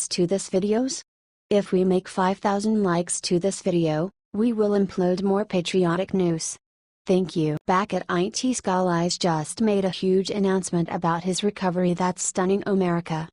likes to this videos? If we make 5,000 likes to this video, we will upload more patriotic news. Thank you. Back at IT, Scalise just made a huge announcement about his recovery that's stunning America.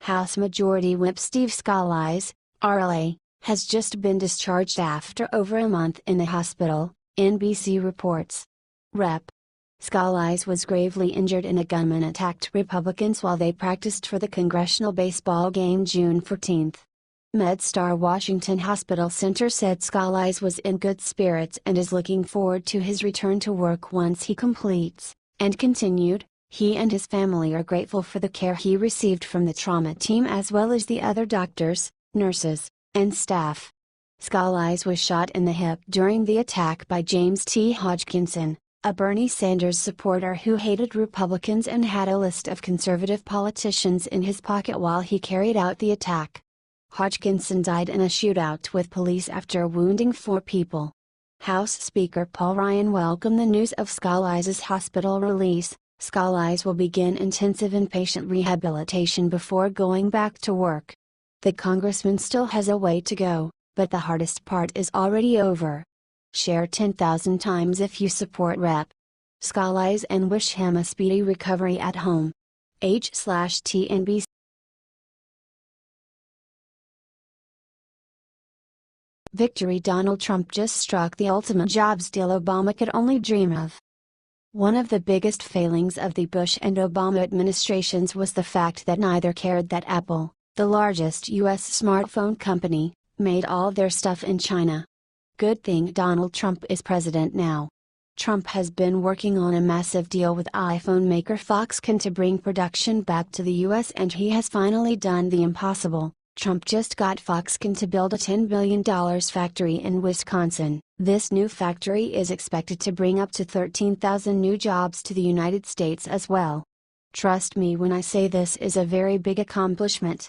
House Majority Whip Steve Scalise, RLA, has just been discharged after over a month in the hospital, NBC reports. Rep. Scalise was gravely injured in a gunman attacked Republicans while they practiced for the congressional baseball game June 14. MedStar Washington Hospital Center said Scalise was in good spirits and is looking forward to his return to work once he completes, and continued, he and his family are grateful for the care he received from the trauma team as well as the other doctors, nurses, and staff. Scalise was shot in the hip during the attack by James T. Hodgkinson, a Bernie Sanders supporter who hated Republicans and had a list of conservative politicians in his pocket while he carried out the attack. Hodgkinson died in a shootout with police after wounding 4 people. House Speaker Paul Ryan welcomed the news of Scalise's hospital release. Scalise will begin intensive inpatient rehabilitation before going back to work. The congressman still has a way to go, but the hardest part is already over. Share 10,000 times if you support Rep. Scalise and wish him a speedy recovery at home. H/TNBC. Victory. Donald Trump just struck the ultimate jobs deal Obama could only dream of. One of the biggest failings of the Bush and Obama administrations was the fact that neither cared that Apple, the largest U.S. smartphone company, made all their stuff in China. Good thing Donald Trump is president now. Trump has been working on a massive deal with iPhone maker Foxconn to bring production back to the U.S. and he has finally done the impossible. Trump just got Foxconn to build a $10 billion factory in Wisconsin. This new factory is expected to bring up to 13,000 new jobs to the United States as well. Trust me when I say this is a very big accomplishment.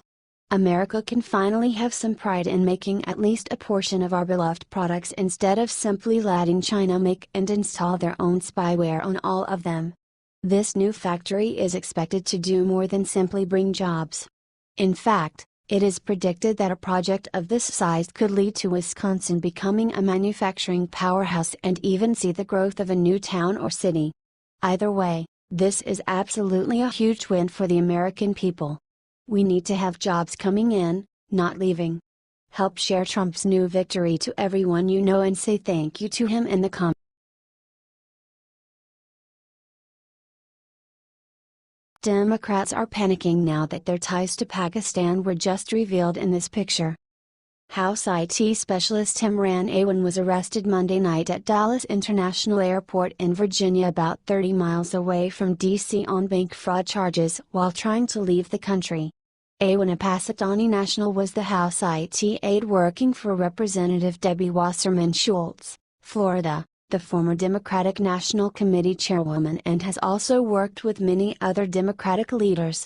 America can finally have some pride in making at least a portion of our beloved products instead of simply letting China make and install their own spyware on all of them. This new factory is expected to do more than simply bring jobs. In fact, it is predicted that a project of this size could lead to Wisconsin becoming a manufacturing powerhouse and even see the growth of a new town or city. Either way, this is absolutely a huge win for the American people. We need to have jobs coming in, not leaving. Help share Trump's new victory to everyone you know and say thank you to him in the comments. Democrats are panicking now that their ties to Pakistan were just revealed in this picture. House IT specialist Imran Awan was arrested Monday night at Dallas International Airport in Virginia, about 30 miles away from D.C. on bank fraud charges while trying to leave the country. Awan, a Pakistani national, was the House IT aide working for Representative Debbie Wasserman Schultz, Florida, the former Democratic National Committee chairwoman, and has also worked with many other Democratic leaders.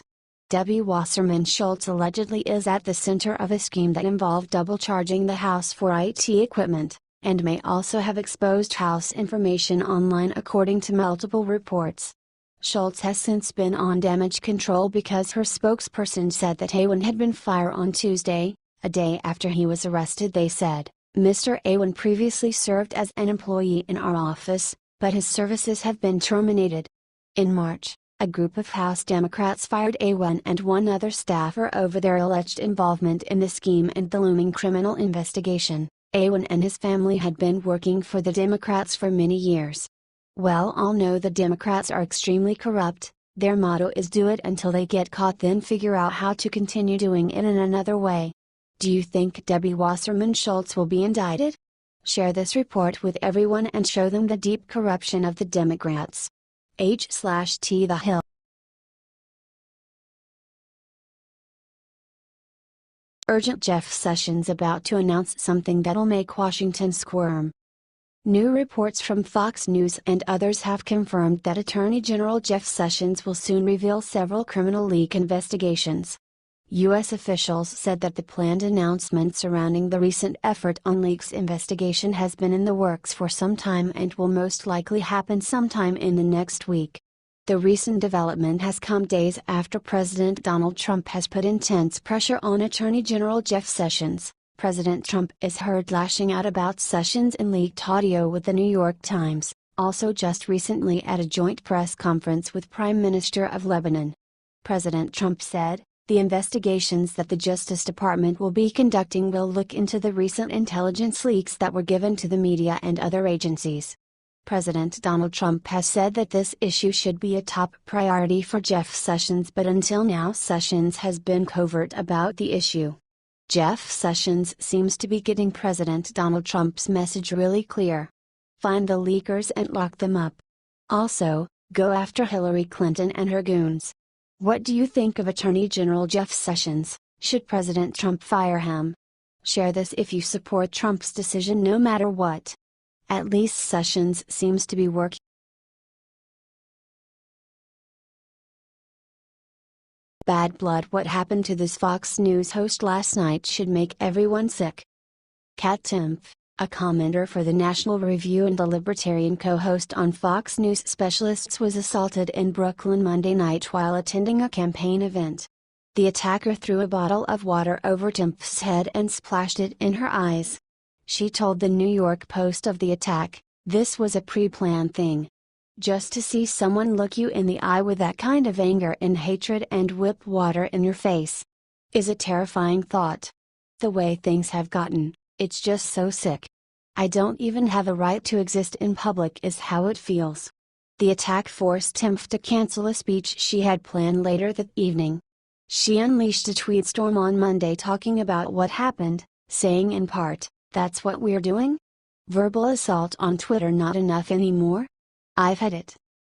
Debbie Wasserman Schultz allegedly is at the center of a scheme that involved double charging the House for IT equipment, and may also have exposed House information online according to multiple reports. Schultz has since been on damage control because her spokesperson said that Awan had been fired on Tuesday, a day after he was arrested. They said, "Mr. Awan previously served as an employee in our office, but his services have been terminated." In March, a group of House Democrats fired Awan and one other staffer over their alleged involvement in the scheme and the looming criminal investigation. Awan and his family had been working for the Democrats for many years. Well, all know the Democrats are extremely corrupt. Their motto is do it until they get caught, then figure out how to continue doing it in another way. Do you think Debbie Wasserman Schultz will be indicted? Share this report with everyone and show them the deep corruption of the Democrats. H/T The Hill. Urgent. Jeff Sessions about to announce something that'll make Washington squirm. New reports from Fox News and others have confirmed that Attorney General Jeff Sessions will soon reveal several criminal leak investigations. U.S. officials said that the planned announcement surrounding the recent effort on leaks investigation has been in the works for some time and will most likely happen sometime in the next week. The recent development has come days after President Donald Trump has put intense pressure on Attorney General Jeff Sessions. President Trump is heard lashing out about Sessions in leaked audio with the New York Times, also just recently at a joint press conference with Prime Minister of Lebanon. President Trump said, "The investigations that the Justice Department will be conducting will look into the recent intelligence leaks that were given to the media and other agencies." President Donald Trump has said that this issue should be a top priority for Jeff Sessions, but until now Sessions has been covert about the issue. Jeff Sessions seems to be getting President Donald Trump's message really clear. Find the leakers and lock them up. Also, go after Hillary Clinton and her goons. What do you think of Attorney General Jeff Sessions? Should President Trump fire him? Share this if you support Trump's decision no matter what. At least Sessions seems to be working. Bad blood. What happened to this Fox News host last night should make everyone sick. Kat Timpf, a commenter for the National Review and the Libertarian co-host on Fox News Specialists, was assaulted in Brooklyn Monday night while attending a campaign event. The attacker threw a bottle of water over Timpf's head and splashed it in her eyes. She told the New York Post of the attack, "This was a pre-planned thing. Just to see someone look you in the eye with that kind of anger and hatred and whip water in your face is a terrifying thought. The way things have gotten, it's just so sick. I don't even have a right to exist in public is how it feels." The attack forced Timpf to cancel a speech she had planned later that evening. She unleashed a tweet storm on Monday talking about what happened, saying in part, "That's what we're doing? Verbal assault on Twitter not enough anymore? I've had it.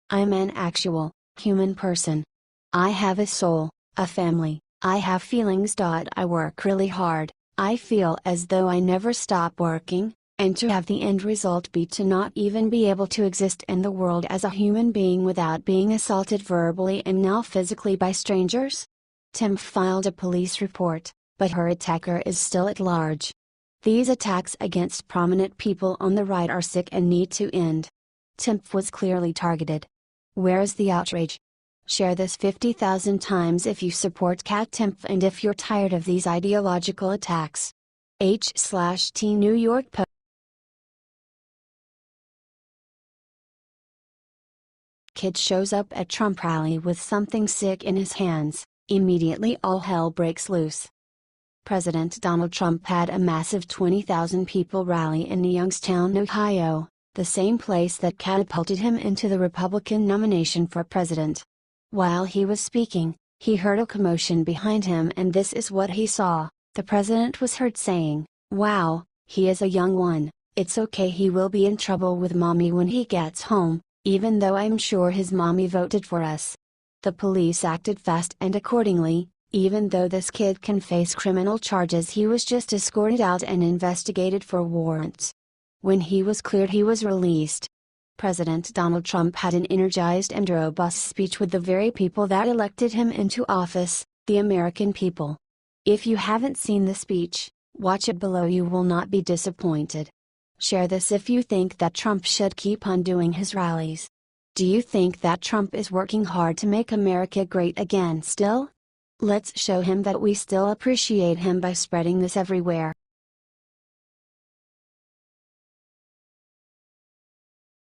I'm an actual, human person. I have a soul, a family, I have feelings. I work really hard, I feel as though I never stop working, and to have the end result be to not even be able to exist in the world as a human being without being assaulted verbally and now physically by strangers?" Timpf filed a police report, but her attacker is still at large. These attacks against prominent people on the right are sick and need to end. Timpf was clearly targeted. Where is the outrage? Share this 50,000 times if you support Kat Timpf and if you're tired of these ideological attacks. H/T New York Post. Kid shows up at Trump rally with something sick in his hands, immediately all hell breaks loose. President Donald Trump had a massive 20,000 people rally in Youngstown, Ohio, the same place that catapulted him into the Republican nomination for president. While he was speaking, he heard a commotion behind him and this is what he saw. The president was heard saying, "Wow, he is a young one, it's okay, he will be in trouble with mommy when he gets home, even though I'm sure his mommy voted for us." The police acted fast and accordingly. Even though this kid can face criminal charges, he was just escorted out and investigated for warrants. When he was cleared, he was released. President Donald Trump had an energized and robust speech with the very people that elected him into office, the American people. If you haven't seen the speech, watch it below, you will not be disappointed. Share this if you think that Trump should keep on doing his rallies. Do you think that Trump is working hard to make America great again still? Let's show him that we still appreciate him by spreading this everywhere.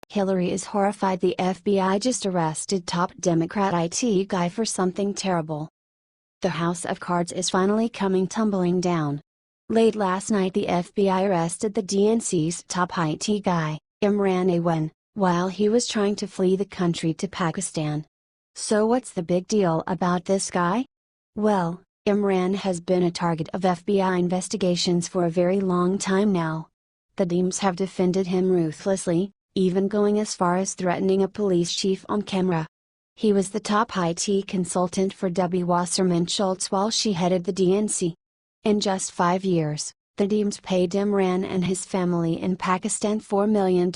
Hillary is horrified. The FBI just arrested top Democrat IT guy for something terrible. The house of cards is finally coming tumbling down. Late last night the FBI arrested the DNC's top IT guy, Imran Awan, while he was trying to flee the country to Pakistan. So what's the big deal about this guy? Well, Imran has been a target of FBI investigations for a very long time now. The Dems have defended him ruthlessly, even going as far as threatening a police chief on camera. He was the top IT consultant for Debbie Wasserman Schultz while she headed the DNC. In just 5 years, the Dems paid Imran and his family in Pakistan $4 million.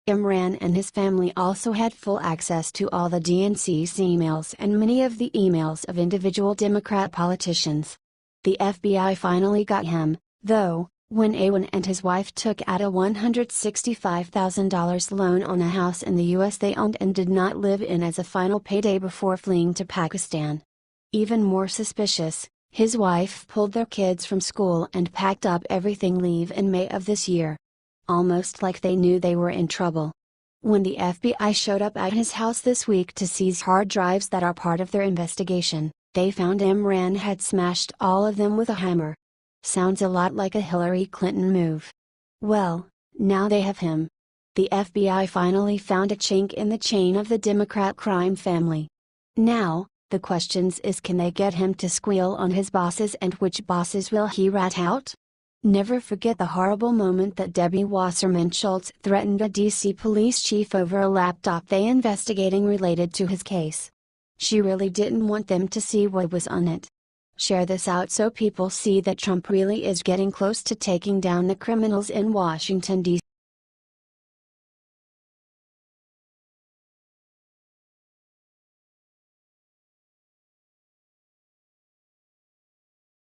Imran and his family also had full access to all the DNC's emails and many of the emails of individual Democrat politicians. The FBI finally got him, though, When Awan and his wife took out a $165,000 loan on a house in the U.S. they owned and did not live in as a final payday before fleeing to Pakistan. Even more suspicious, his wife pulled their kids from school and packed up everything leave in May of this year. Almost like they knew they were in trouble. When the FBI showed up at his house this week to seize hard drives that are part of their investigation, they found Imran had smashed all of them with a hammer. Sounds a lot like a Hillary Clinton move. Well, now they have him. The FBI finally found a chink in the chain of the Democrat crime family. Now, the question is, can they get him to squeal on his bosses, and which bosses will he rat out? Never forget the horrible moment that Debbie Wasserman Schultz threatened a DC police chief over a laptop they investigating related to his case. She really didn't want them to see what was on it. Share this out so people see that Trump really is getting close to taking down the criminals in Washington, D.C.